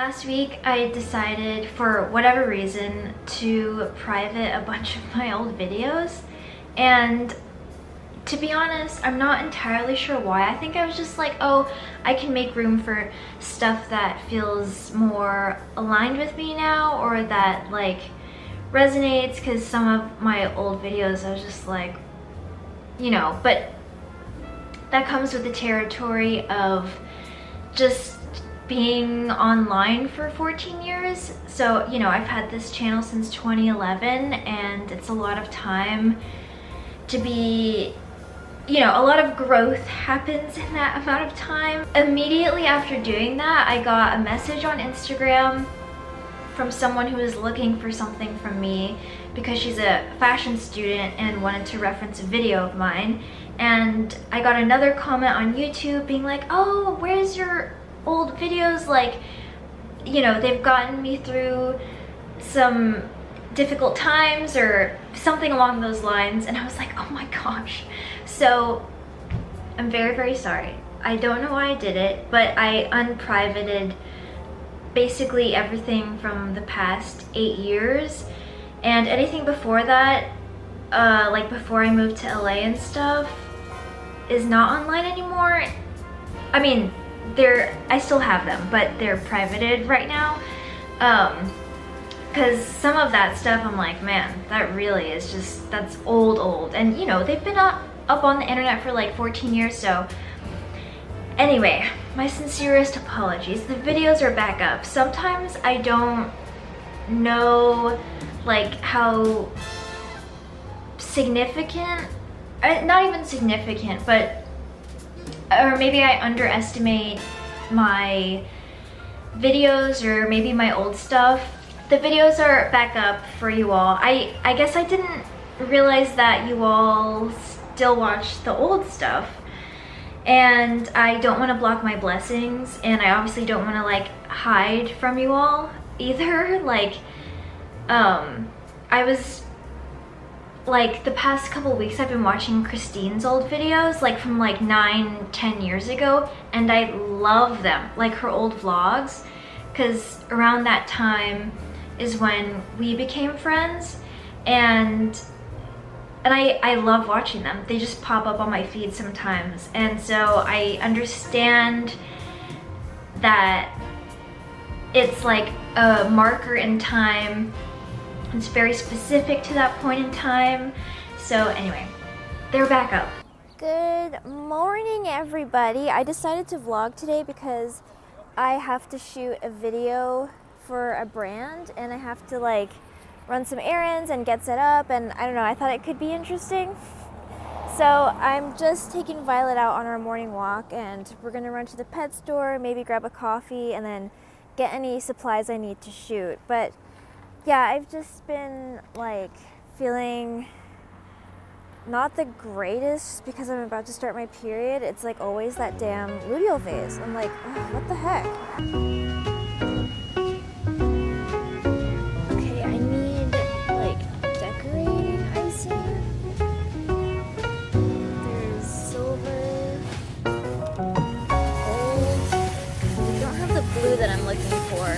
Last week I decided, for whatever reason, to private a bunch of my old videos, and to be honest, I'm not entirely sure why. I think I was just like, oh, I can make room for stuff that feels more aligned with me now, or that like resonates, because some of my old videos I was just like, you know, but that comes with the territory of just being online for 14 years. So, you know, I've had this channel since 2011, and it's a lot of time to be, you know, a lot of growth happens in that amount of time. Immediately after doing that, I got a message on Instagram from someone who was looking for something from me because she's a fashion student and wanted to reference a video of mine. And I got another comment on YouTube being like, oh, where's your old videos? Like, you know, they've gotten me through some difficult times or something along those lines. And I was like, oh my gosh. So I'm very, very sorry. I don't know why I did it, but I unprivated basically everything from the past 8 years, and anything before that, like before I moved to LA and stuff, is not online anymore. I mean, I still have them, but they're privated right now. Because some of that stuff, I'm like, man, that really is just, that's old. And you know, they've been up on the internet for like 14 years, so. Anyway, my sincerest apologies. The videos are back up. Sometimes I don't know like how significant, not even significant, but, or maybe I underestimate my videos, or maybe my old stuff. The videos are back up for you all. I guess I didn't realize that you all still watch the old stuff, and I don't want to block my blessings, and I obviously don't want to like hide from you all either. Like, I was like, the past couple weeks I've been watching Christine's old videos, like from like 9-10 years ago, and I love them, like her old vlogs, because around that time is when we became friends, and I love watching them. They just pop up on my feed sometimes, and so I understand that it's like a marker in time. It's very specific to that point in time. So anyway, they're back up. Good morning, everybody. I decided to vlog today because I have to shoot a video for a brand, and I have to like run some errands and get set up, and I don't know, I thought it could be interesting. So I'm just taking Violet out on our morning walk, and we're gonna run to the pet store, maybe grab a coffee, and then get any supplies I need to shoot. But yeah, I've just been like feeling not the greatest because I'm about to start my period. It's like always that damn luteal phase. I'm like, oh, what the heck? Okay, I need like decorating icing. There's silver, gold. We don't have the blue that I'm looking for.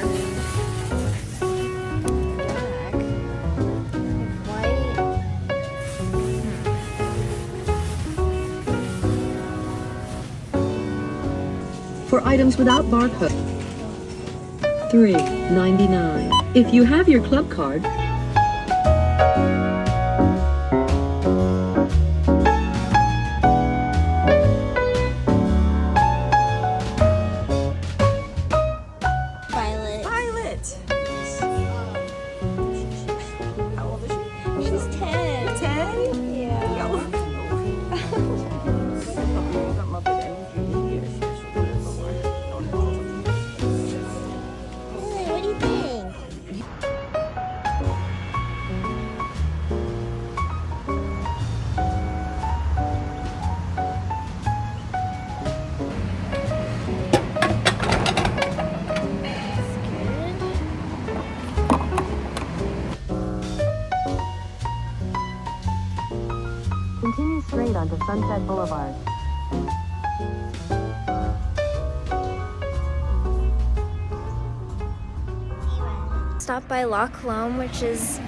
For items without barcode, $3.99. If you have your club card, Violet. How old is she? She's 10. 10? Yeah. What do you think? continue straight onto Sunset Boulevard. Stopped by La Colombe, which is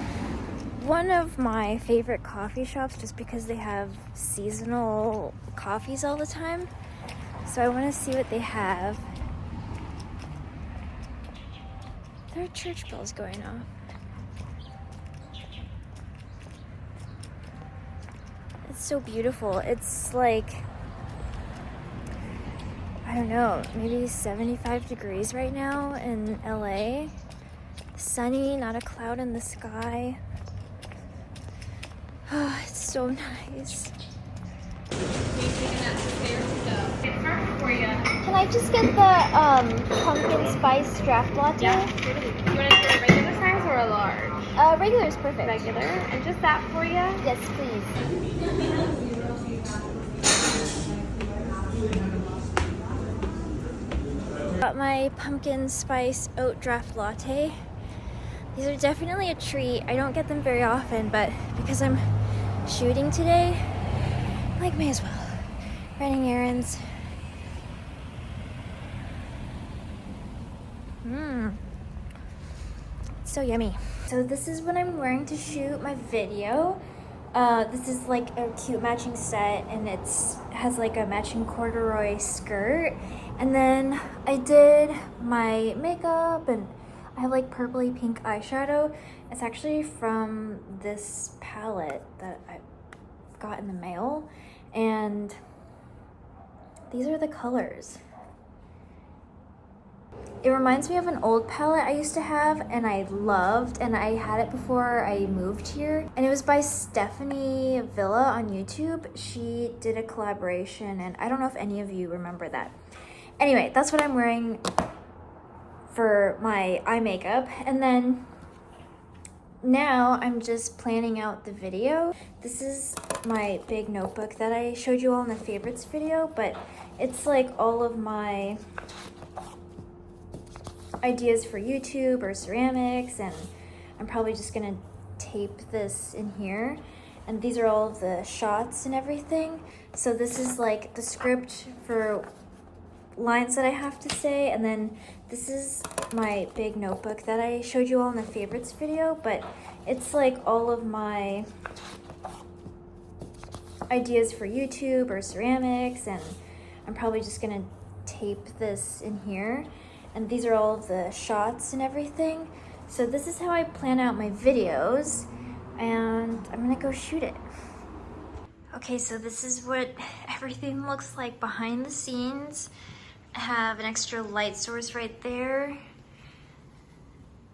one of my favorite coffee shops just because they have seasonal coffees all the time. So I want to see what they have. There are church bells going off. It's so beautiful. It's like, I don't know, maybe 75 degrees right now in LA. Sunny, not a cloud in the sky. Oh, it's so nice. Can I just get the pumpkin spice draft latte? Yeah. You want to get a regular size or a large? Regular is perfect. Regular. And just that for you? Yes, please. Got my pumpkin spice oat draft latte. These are definitely a treat. I don't get them very often, but because I'm shooting today, like, may as well. Running errands. So yummy. So this is what I'm wearing to shoot my video. This is like a cute matching set, and has like a matching corduroy skirt. And then I did my makeup, and I have like purpley pink eyeshadow. It's actually from this palette that I got in the mail, and these are the colors. It reminds me of an old palette I used to have and I loved, and I had it before I moved here. And it was by Stephanie Villa on YouTube. She did a collaboration, and I don't know if any of you remember that. Anyway, that's what I'm wearing for my eye makeup. And then now I'm just planning out the video. This is my big notebook that I showed you all in the favorites video, but it's like all of my ideas for YouTube or ceramics, and I'm probably just gonna tape this in here. And these are all of the shots and everything. So this is like the script for lines that I have to say, and then this is my big notebook that I showed you all in the favorites video, but it's like all of my ideas for YouTube or ceramics, and I'm probably just gonna tape this in here. And these are all of the shots and everything. So this is how I plan out my videos, and I'm gonna go shoot it. Okay, so this is what everything looks like behind the scenes. I have an extra light source right there.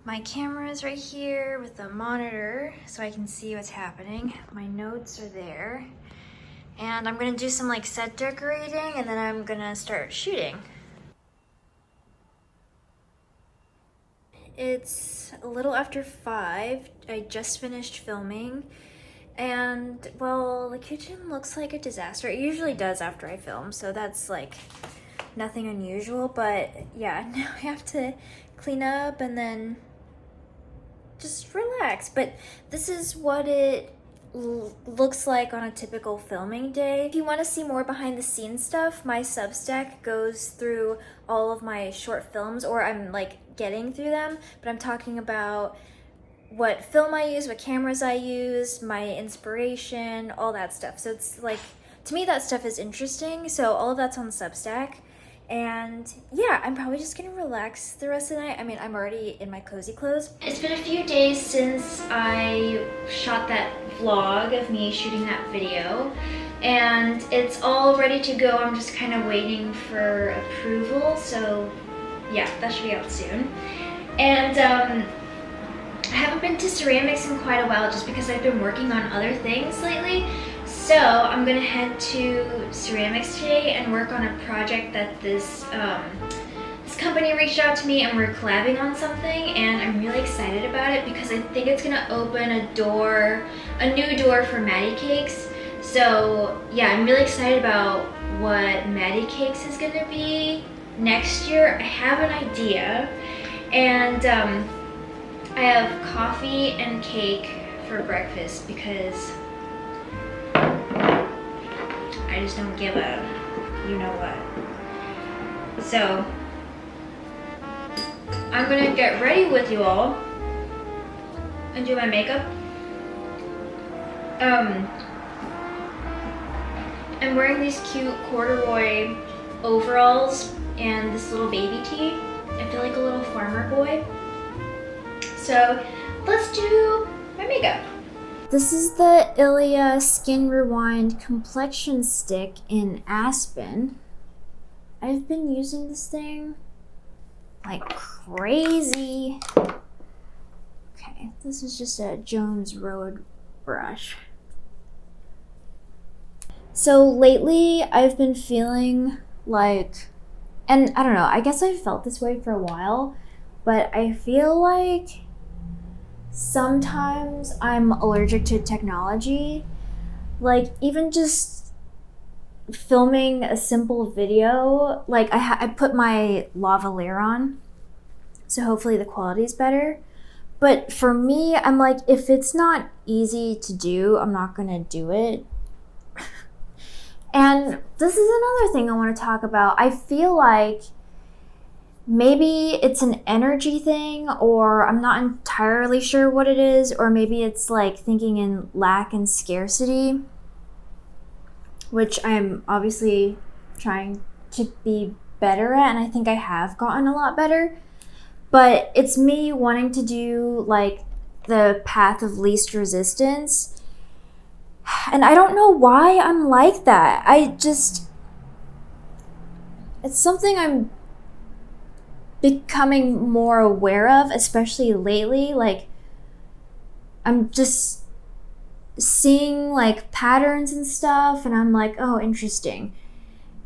My camera is right here with the monitor so I can see what's happening. My notes are there. And I'm gonna do some like set decorating, and then I'm gonna start shooting. It's a little after 5. I just finished filming, and well, the kitchen looks like a disaster. It usually does after I film, so that's like nothing unusual, but yeah, now I have to clean up and then just relax. But this is what it looks like on a typical filming day. If you want to see more behind the scenes stuff, my Substack goes through all of my short films, or I'm like getting through them, but I'm talking about what film I use, what cameras I use, my inspiration, all that stuff. So it's like, to me that stuff is interesting, so all of that's on Substack. And yeah, I'm probably just gonna relax the rest of the night. I mean, I'm already in my cozy clothes. It's been a few days since I shot that vlog of me shooting that video, and it's all ready to go. I'm just kind of waiting for approval, so yeah, that should be out soon. And I haven't been to ceramics in quite a while just because I've been working on other things lately. So I'm gonna head to ceramics today and work on a project that this company reached out to me, and we're collabing on something, and I'm really excited about it because I think it's gonna open a new door for Maddie Cakes. So yeah, I'm really excited about what Maddie Cakes is gonna be next year. I have an idea, and I have coffee and cake for breakfast because I just don't give a you know what. So I'm gonna get ready with you all and do my makeup. I'm wearing these cute corduroy overalls and this little baby tee. I feel like a little farmer boy. So let's do my makeup. This is the Ilia Skin Rewind Complexion Stick in Aspen. I've been using this thing like crazy. Okay, this is just a Jones Road brush. So lately I've been feeling like, and I don't know, I guess I've felt this way for a while, but I feel like sometimes I'm allergic to technology. Like even just filming a simple video, like I put my lavalier on, so hopefully the quality is better. But for me, I'm like, if it's not easy to do, I'm not gonna do it. And this is another thing I want to talk about. I feel like maybe it's an energy thing, or I'm not entirely sure what it is, or maybe it's like thinking in lack and scarcity, which I'm obviously trying to be better at, and I think I have gotten a lot better. But it's me wanting to do like the path of least resistance. And I don't know why I'm like that. It's something I'm becoming more aware of, especially lately. Like, I'm just seeing like patterns and stuff, and I'm like, oh, interesting.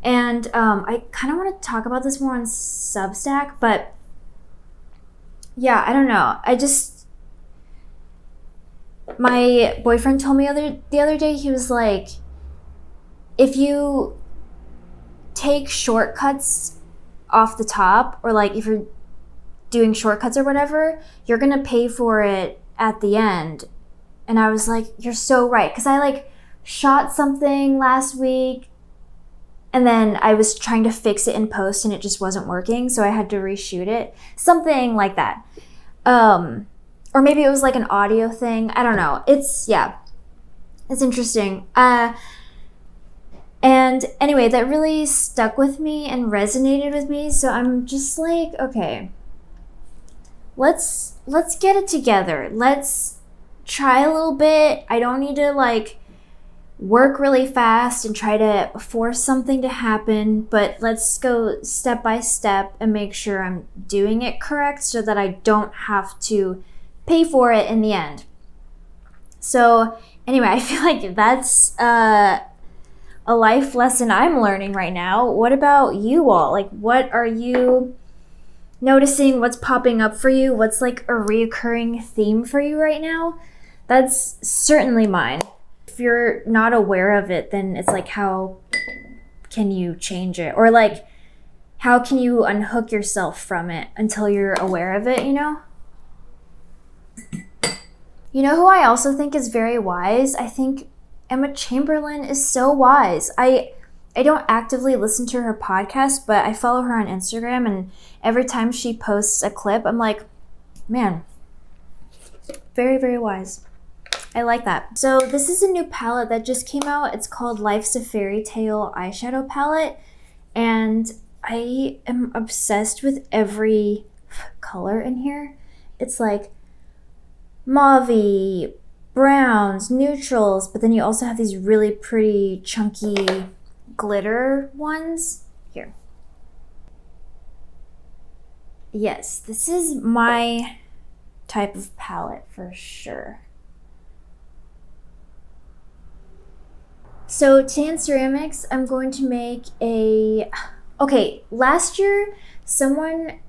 And I kind of want to talk about this more on Substack, but yeah, I don't know. My boyfriend told me the other day, he was like, if you take shortcuts off the top, or like if you're doing shortcuts or whatever, you're gonna pay for it at the end. And I was like, you're so right, because I like shot something last week and then I was trying to fix it in post and it just wasn't working, so I had to reshoot it, something like that. Or maybe it was like an audio thing. I don't know. It's interesting. And anyway, that really stuck with me and resonated with me. So I'm just like, okay, let's get it together. Let's try a little bit. I don't need to like work really fast and try to force something to happen, but let's go step by step and make sure I'm doing it correct so that I don't have to pay for it in the end. So anyway, I feel like that's a life lesson I'm learning right now. What about you all? Like, what are you noticing? What's popping up for you? What's like a reoccurring theme for you right now? That's certainly mine. If you're not aware of it, then it's like, how can you change it? Or like, how can you unhook yourself from it until you're aware of it, you know? You know who I also think is very wise? I think Emma Chamberlain is so wise. I don't actively listen to her podcast, but I follow her on Instagram, and every time she posts a clip, I'm like, man, very, very wise. I like that. So this is a new palette that just came out. It's called Life's a Fairy Tale eyeshadow palette, and I am obsessed with every color in here. It's like mauve-y, browns, neutrals, but then you also have these really pretty chunky glitter ones. Here. Yes, this is my type of palette for sure. So Tan Ceramics, I'm going to make last year someone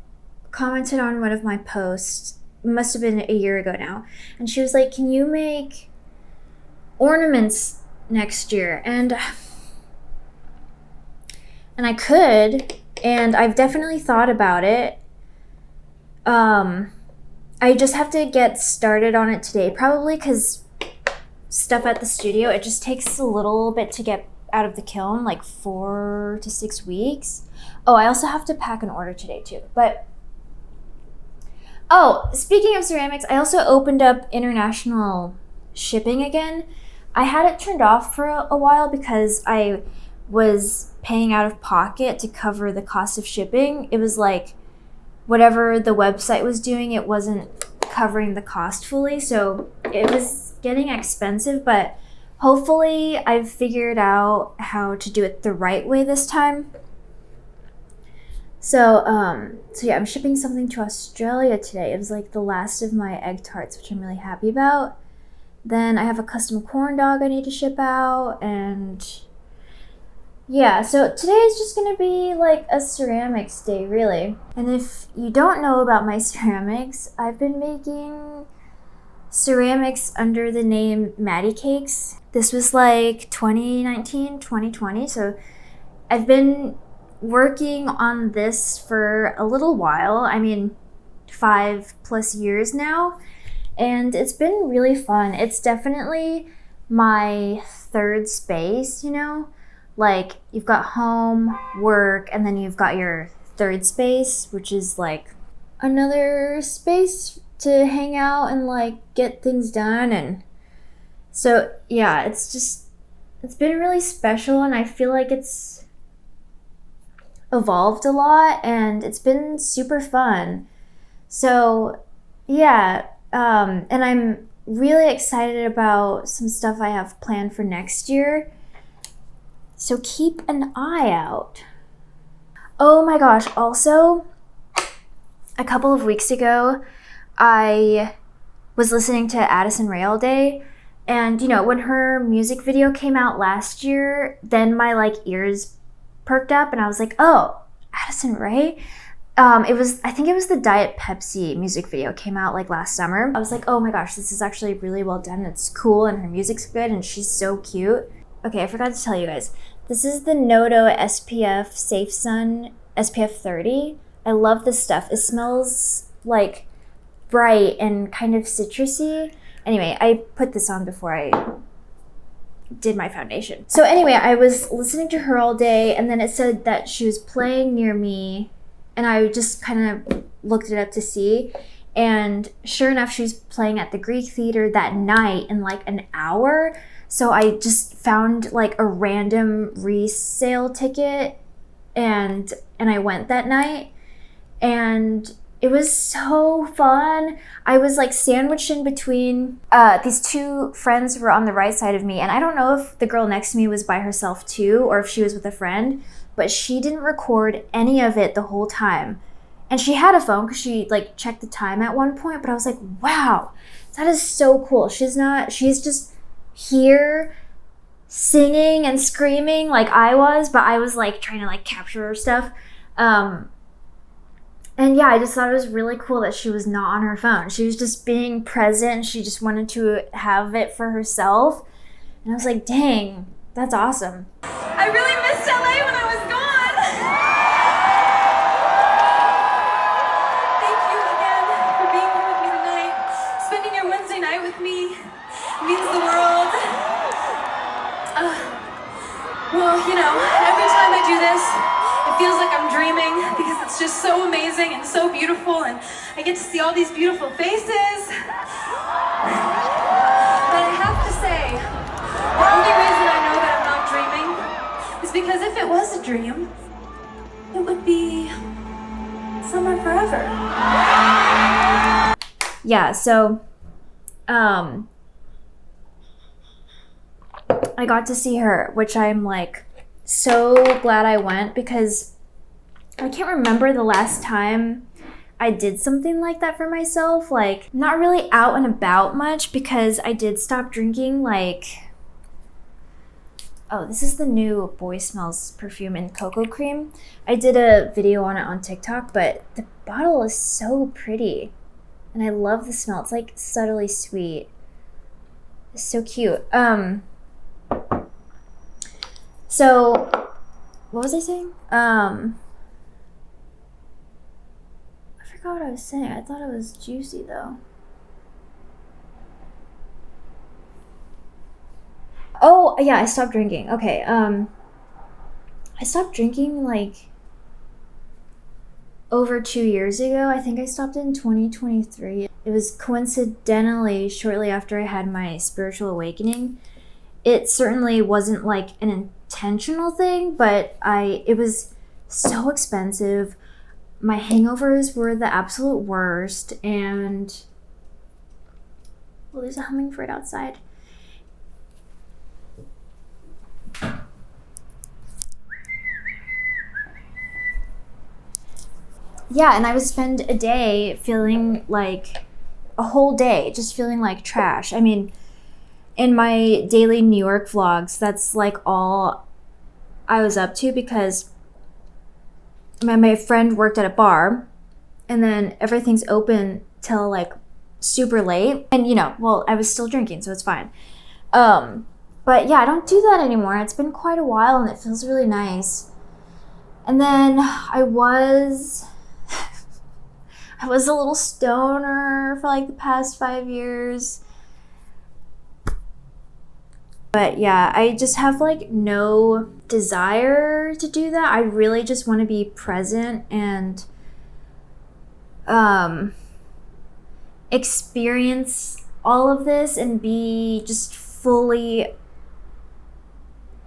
commented on one of my posts, must have been a year ago now, and she was like, can you make ornaments next year? And I could, and I've definitely thought about it. I just have to get started on it today, probably, because stuff at the studio, it just takes a little bit to get out of the kiln, like 4 to 6 weeks. Oh, I also have to pack an order today too. But Oh, speaking of ceramics, I also opened up international shipping again. I had it turned off for a while because I was paying out of pocket to cover the cost of shipping. It was like whatever the website was doing, it wasn't covering the cost fully. So it was getting expensive, but hopefully I've figured out how to do it the right way this time. So yeah, I'm shipping something to Australia today. It was like the last of my egg tarts, which I'm really happy about. Then I have a custom corn dog I need to ship out, and yeah, so today is just gonna be like a ceramics day, really. And if you don't know about my ceramics, I've been making ceramics under the name Maddie Cakes. This was like 2019, 2020, so I've been working on this for a little while. I mean, 5+ years now, and it's been really fun. It's definitely my third space, you know? Like, you've got home, work, and then you've got your third space, which is like another space to hang out and like get things done. And so yeah, it's been really special, and I feel like it's evolved a lot, and it's been super fun. So yeah, and I'm really excited about some stuff I have planned for next year. So keep an eye out. Oh my gosh, also, a couple of weeks ago, I was listening to Addison Rae all day, and you know, when her music video came out last year, then my like ears perked up, and I was like, oh, Addison Rae? I think it was the Diet Pepsi music video came out like last summer. I was like, oh my gosh, this is actually really well done. It's cool, and her music's good, and she's so cute. Okay, I forgot to tell you guys. This is the Noto SPF Safe Sun SPF 30. I love this stuff. It smells like bright and kind of citrusy. Anyway, I put this on before I did my foundation. So anyway, I was listening to her all day, and then it said that she was playing near me, and I just kind of looked it up to see, and sure enough, she was playing at the Greek Theater that night in like an hour. So I just found like a random resale ticket, and I went that night, and it was so fun. I was like sandwiched in between these two friends who were on the right side of me, and I don't know if the girl next to me was by herself too, or if she was with a friend, but she didn't record any of it the whole time. And she had a phone because she like checked the time at one point, but I was like, wow, that is so cool. She's just here singing and screaming like I was, but I was like trying to like capture her stuff. And yeah, I just thought it was really cool that she was not on her phone. She was just being present. She just wanted to have it for herself. And I was like, dang, that's awesome. I really missed LA when I was gone. Thank you again for being here with me tonight. Spending your Wednesday night with me means the world. Well, you know, every time I do this, it feels like I'm dreaming because it's just so amazing and so beautiful, and I get to see all these beautiful faces. But I have to say, the only reason I know that I'm not dreaming is because if it was a dream, it would be somewhere forever. Yeah, so I got to see her, which I'm like so glad I went, because I can't remember the last time I did something like that for myself. Like, not really out and about much, because I did stop drinking like, oh, this is the new Boy Smells perfume in cocoa cream. I did a video on it on TikTok, but the bottle is so pretty and I love the smell. It's like subtly sweet. It's so cute. So what was I saying? I forgot what I was saying. I thought it was juicy though. Oh yeah, I stopped drinking. Okay. I stopped drinking like over 2 years ago. I think I stopped in 2023. It was coincidentally shortly after I had my spiritual awakening. It certainly wasn't like an intentional thing, but it was so expensive. My hangovers were the absolute worst, and well, there's a hummingbird outside. Yeah, and I would spend a day feeling like a whole day just feeling like trash. I mean, in my daily New York vlogs, that's like all I was up to, because my friend worked at a bar, and then everything's open till like super late, and well, I was still drinking, so it's fine. But yeah, I don't do that anymore. It's been quite a while, and it feels really nice. And then I was a little stoner for like the past 5 years. But yeah, I just have like no desire to do that. I really just want to be present and experience all of this and be just fully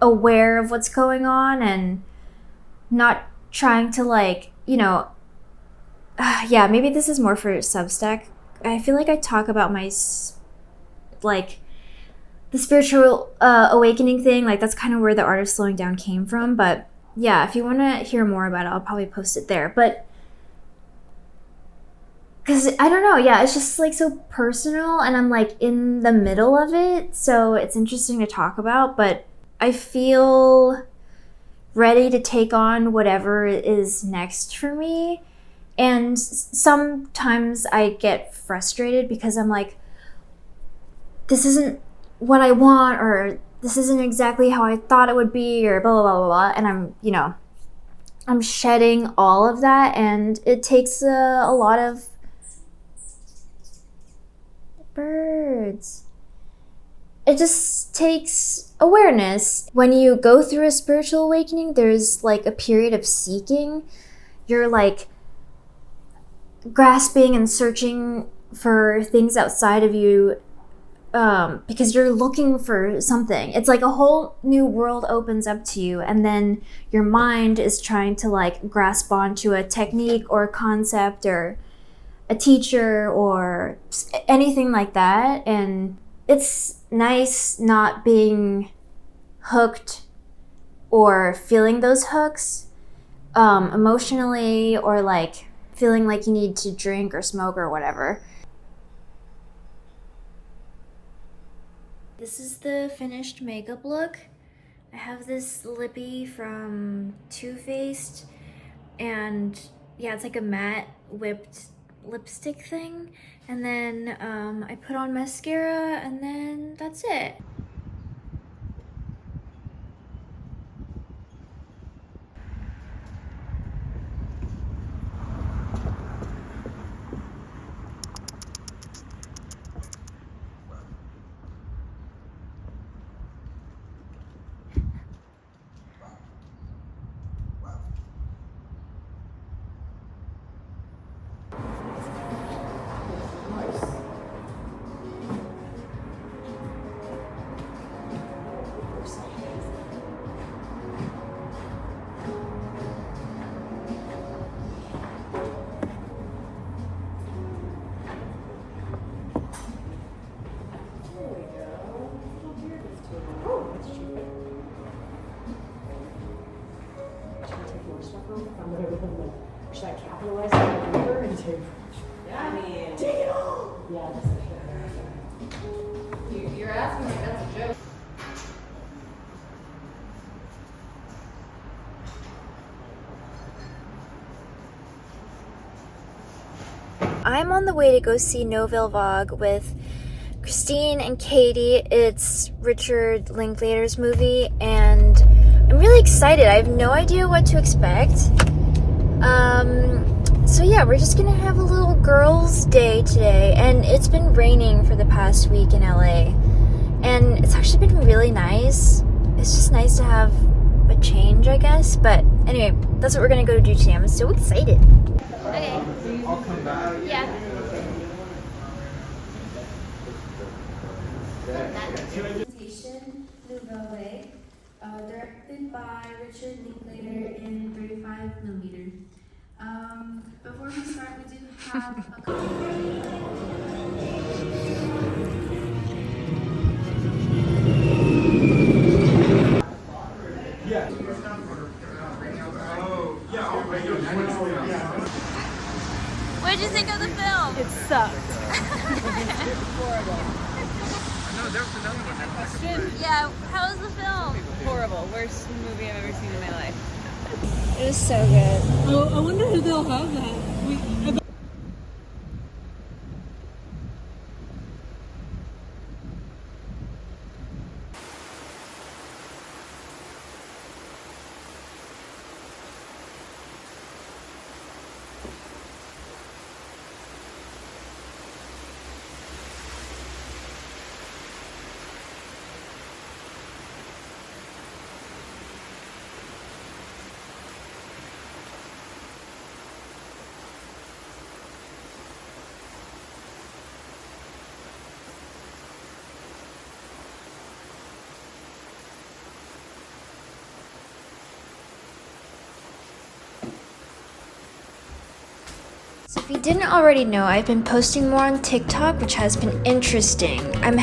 aware of what's going on, and not trying to like, yeah, maybe this is more for Substack. I feel like I talk about my like the spiritual awakening thing, like that's kind of where the art of slowing down came from. But yeah, if you want to hear more about it, I'll probably post it there. But because I don't know, yeah, it's just like so personal, and I'm like in the middle of it, so it's interesting to talk about. But I feel ready to take on whatever is next for me. And sometimes I get frustrated because I'm like, this isn't what I want, or this isn't exactly how I thought it would be, or blah, blah, blah, blah, blah. And I'm shedding all of that, and it takes a lot of birds. It just takes awareness. When you go through a spiritual awakening, there's like a period of seeking. You're like grasping and searching for things outside of you, because you're looking for something. It's like a whole new world opens up to you, and then your mind is trying to like grasp onto a technique or a concept or a teacher or anything like that. And it's nice not being hooked or feeling those hooks emotionally, or like feeling like you need to drink or smoke or whatever. This is the finished makeup look. I have this lippy from Too Faced, and yeah, it's like a matte whipped lipstick thing. And then I put on mascara, and then that's it. Should I capitalize on the paper and take? Yeah, I mean, take it all. Yeah, that's for sure. You're asking me, that's a joke. I'm on the way to go see Noville Vague with Christine and Katie. It's Richard Linklater's movie, and I'm really excited. I have no idea what to expect. So yeah, we're just gonna have a little girls' day today, and it's been raining for the past week in LA, and it's actually been really nice. It's just nice to have a change, I guess. But anyway, that's what we're gonna go do today. I'm so excited. Okay. I'll come back. Yeah. Presentation, Nouvelle Way, directed by Richard Linklater in 35mm. Before we start, we do have a What did you think of the film? It sucked. Yeah, how was the film? Horrible. Worst movie I've ever seen in my life. It was so good. Oh, I wonder if they'll have that. So if you didn't already know, I've been posting more on TikTok, which has been interesting. I'm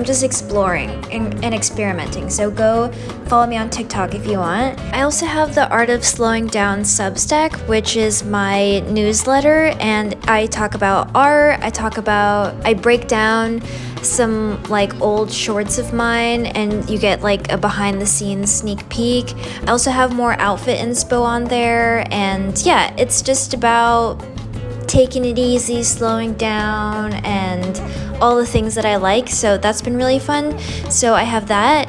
just exploring and experimenting. So go follow me on TikTok if you want. I also have the Art of Slowing Down Substack, which is my newsletter, and I talk about art, I break down some like old shorts of mine, and you get like a behind the scenes sneak peek. I also have more outfit inspo on there, and yeah, it's just about taking it easy, slowing down, and all the things that I like. So that's been really fun. So I have that.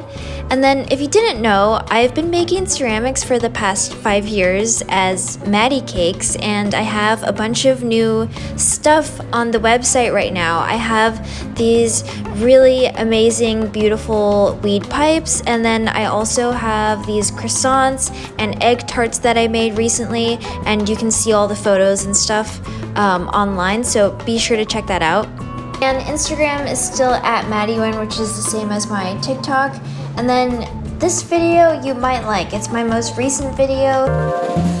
And then if you didn't know, I've been making ceramics for the past 5 years as Maddie Cakes, and I have a bunch of new stuff on the website right now. I have these really amazing, beautiful weed pipes, and then I also have these croissants and egg tarts that I made recently, and you can see all the photos and stuff online, so be sure to check that out. And Instagram is still at MaddieWin, which is the same as my TikTok. And then this video you might like. It's my most recent video.